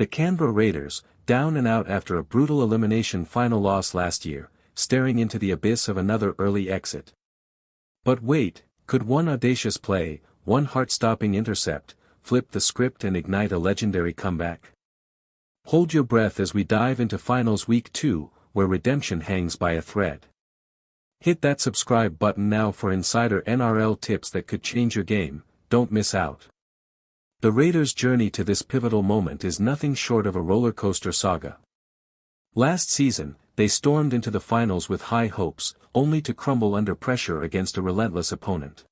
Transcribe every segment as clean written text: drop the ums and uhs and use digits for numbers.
The Canberra Raiders, down and out after a brutal elimination final loss last year, staring into the abyss of another early exit. But wait, could one audacious play, one heart-stopping intercept, flip the script and ignite a legendary comeback? Hold your breath as we dive into Finals Week 2, where redemption hangs by a thread. Hit that subscribe button now for insider NRL tips that could change your game. Don't miss out. The Raiders' journey to this pivotal moment is nothing short of a roller coaster saga. Last season, they stormed into the finals with high hopes, only to crumble under pressure against a relentless opponent.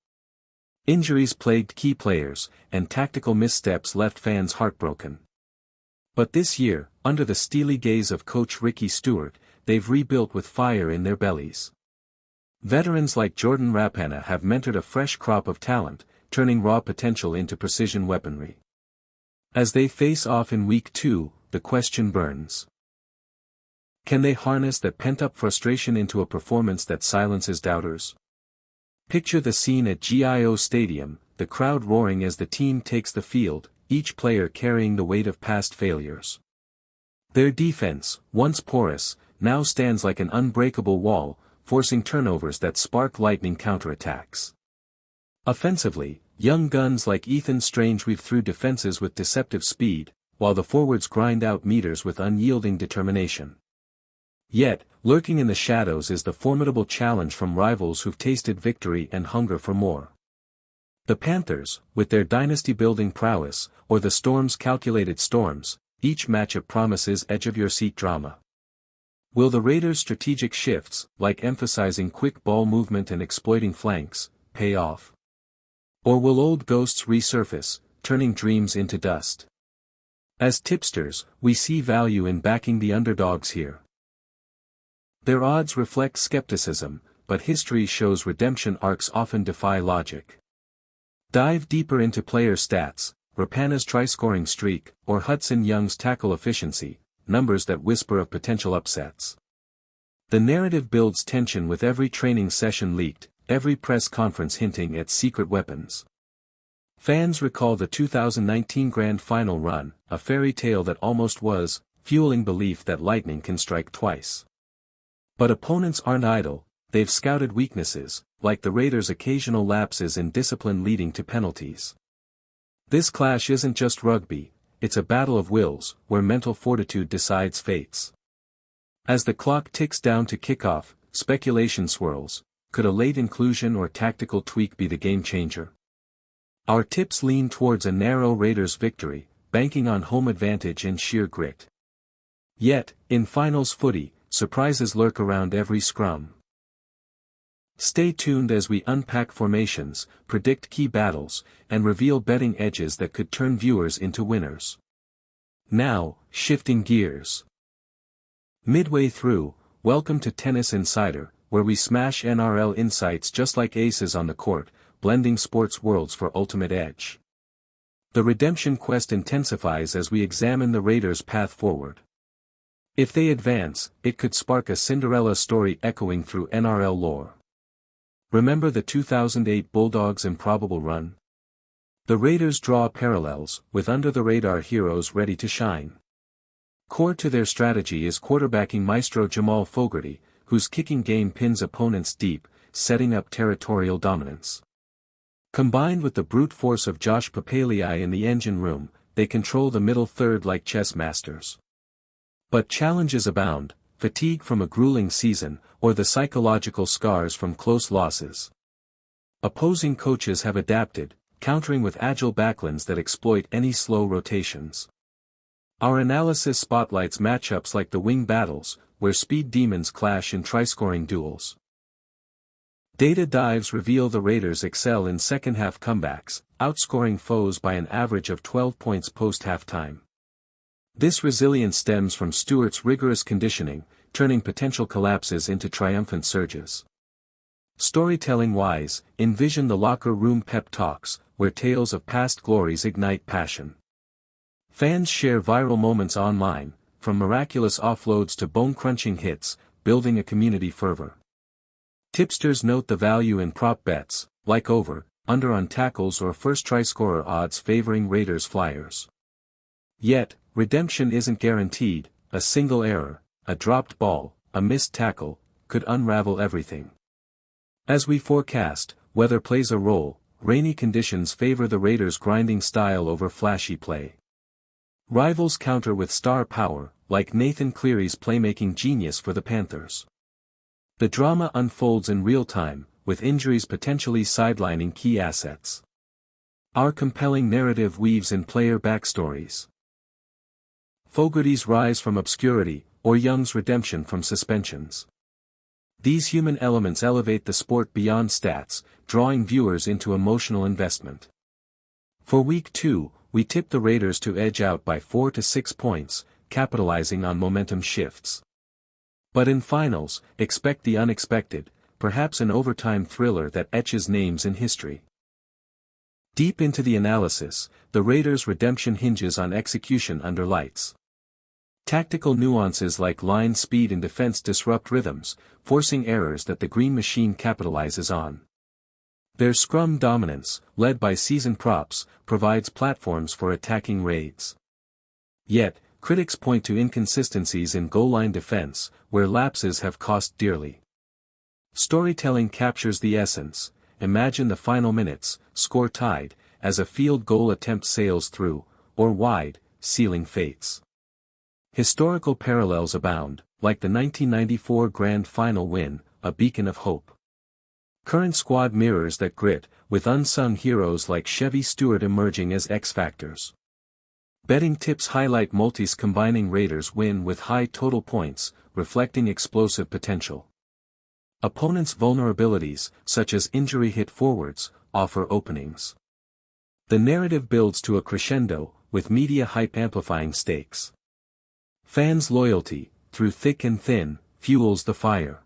Injuries plagued key players, and tactical missteps left fans heartbroken. But this year, under the steely gaze of coach Ricky Stewart, they've rebuilt with fire in their bellies. Veterans like Jordan Rapana have mentored a fresh crop of talent, turning raw potential into precision weaponry. As they face off in Week 2, the question burns. Can they harness that pent-up frustration into a performance that silences doubters? Picture the scene at GIO Stadium, the crowd roaring as the team takes the field, each player carrying the weight of past failures. Their defense, once porous, now stands like an unbreakable wall, forcing turnovers that spark lightning counterattacks. Offensively, young guns like Ethan Strange weave through defenses with deceptive speed, while the forwards grind out meters with unyielding determination. Yet, lurking in the shadows is the formidable challenge from rivals who've tasted victory and hunger for more. The Panthers, with their dynasty-building prowess, or the Storm's calculated storms, each matchup promises edge-of-your-seat drama. Will the Raiders' strategic shifts, like emphasizing quick ball movement and exploiting flanks, pay off? Or will old ghosts resurface, turning dreams into dust? As tipsters, we see value in backing the underdogs here. Their odds reflect skepticism, but history shows redemption arcs often defy logic. Dive deeper into player stats, Rapana's try-scoring streak, or Hudson Young's tackle efficiency, numbers that whisper of potential upsets. The narrative builds tension with every training session leaked, every press conference hinting at secret weapons. Fans recall the 2019 Grand Final run, a fairy tale that almost was, fueling belief that lightning can strike twice. But opponents aren't idle, they've scouted weaknesses, like the Raiders' occasional lapses in discipline leading to penalties. This clash isn't just rugby, it's a battle of wills, where mental fortitude decides fates. As the clock ticks down to kickoff, speculation swirls. Could a late inclusion or tactical tweak be the game-changer? Our tips lean towards a narrow Raiders victory, banking on home advantage and sheer grit. Yet, in finals footy, surprises lurk around every scrum. Stay tuned as we unpack formations, predict key battles, and reveal betting edges that could turn viewers into winners. Now, shifting gears. Midway through, welcome to Tennis Insider, where we smash NRL insights just like aces on the court, blending sports worlds for ultimate edge. The redemption quest intensifies as we examine the Raiders' path forward. If they advance, it could spark a Cinderella story echoing through NRL lore. Remember the 2008 Bulldogs' improbable run? The Raiders draw parallels, with under-the-radar heroes ready to shine. Core to their strategy is quarterbacking maestro Jamal Fogarty, whose kicking game pins opponents deep, setting up territorial dominance. Combined with the brute force of Josh Papali'i in the engine room, they control the middle third like chess masters. But challenges abound, fatigue from a grueling season, or the psychological scars from close losses. Opposing coaches have adapted, countering with agile backlines that exploit any slow rotations. Our analysis spotlights matchups like the wing battles, where speed demons clash in try-scoring duels. Data dives reveal the Raiders excel in second-half comebacks, outscoring foes by an average of 12 points post-halftime. This resilience stems from Stewart's rigorous conditioning, turning potential collapses into triumphant surges. Storytelling-wise, envision the locker room pep talks, where tales of past glories ignite passion. Fans share viral moments online, from miraculous offloads to bone-crunching hits, building a community fervor. Tipsters note the value in prop bets, like over, under on tackles or first try-scorer odds favoring Raiders Flyers. Yet, redemption isn't guaranteed. A single error, a dropped ball, a missed tackle, could unravel everything. As we forecast, weather plays a role. Rainy conditions favor the Raiders' grinding style over flashy play. Rivals counter with star power, like Nathan Cleary's playmaking genius for the Panthers. The drama unfolds in real time, with injuries potentially sidelining key assets. Our compelling narrative weaves in player backstories. Fogarty's rise from obscurity, or Young's redemption from suspensions. These human elements elevate the sport beyond stats, drawing viewers into emotional investment. For Week 2, we tip the Raiders to edge out by 4 to 6 points, capitalizing on momentum shifts. But in finals, expect the unexpected, perhaps an overtime thriller that etches names in history. Deep into the analysis, the Raiders' redemption hinges on execution under lights. Tactical nuances like line speed and defense disrupt rhythms, forcing errors that the Green Machine capitalizes on. Their scrum dominance, led by seasoned props, provides platforms for attacking raids. Yet, critics point to inconsistencies in goal line defense, where lapses have cost dearly. Storytelling captures the essence. Imagine the final minutes, score tied, as a field goal attempt sails through, or wide, sealing fates. Historical parallels abound, like the 1994 Grand Final win, a beacon of hope. Current squad mirrors that grit, with unsung heroes like Chevy Stewart emerging as X-factors. Betting tips highlight multis combining Raiders win with high total points, reflecting explosive potential. Opponents' vulnerabilities, such as injury-hit forwards, offer openings. The narrative builds to a crescendo, with media hype amplifying stakes. Fans' loyalty, through thick and thin, fuels the fire.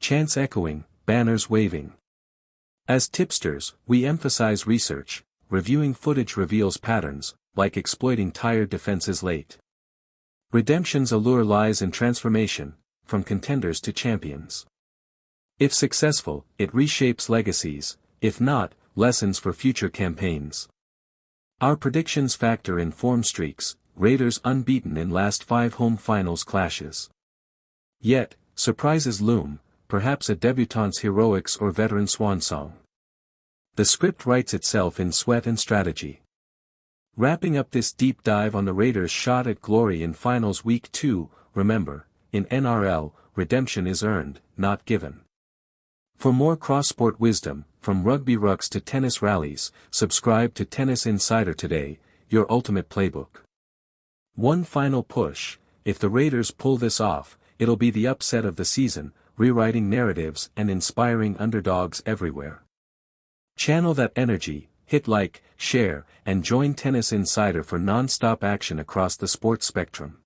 Chants echoing, banners waving. As tipsters, we emphasize research. Reviewing footage reveals patterns, like exploiting tired defenses late. Redemption's allure lies in transformation, from contenders to champions. If successful, it reshapes legacies, if not, lessons for future campaigns. Our predictions factor in form streaks, Raiders unbeaten in last 5 home finals clashes. Yet, surprises loom, perhaps a debutante's heroics or veteran swan song. The script writes itself in sweat and strategy. Wrapping up this deep dive on the Raiders' shot at glory in Finals Week 2, remember, in NRL, redemption is earned, not given. For more cross-sport wisdom, from rugby rucks to tennis rallies, subscribe to Tennis Insider today, your ultimate playbook. One final push: if the Raiders pull this off, it'll be the upset of the season, rewriting narratives and inspiring underdogs everywhere. Channel that energy, hit like, share, and join Tennis Insider for non-stop action across the sports spectrum.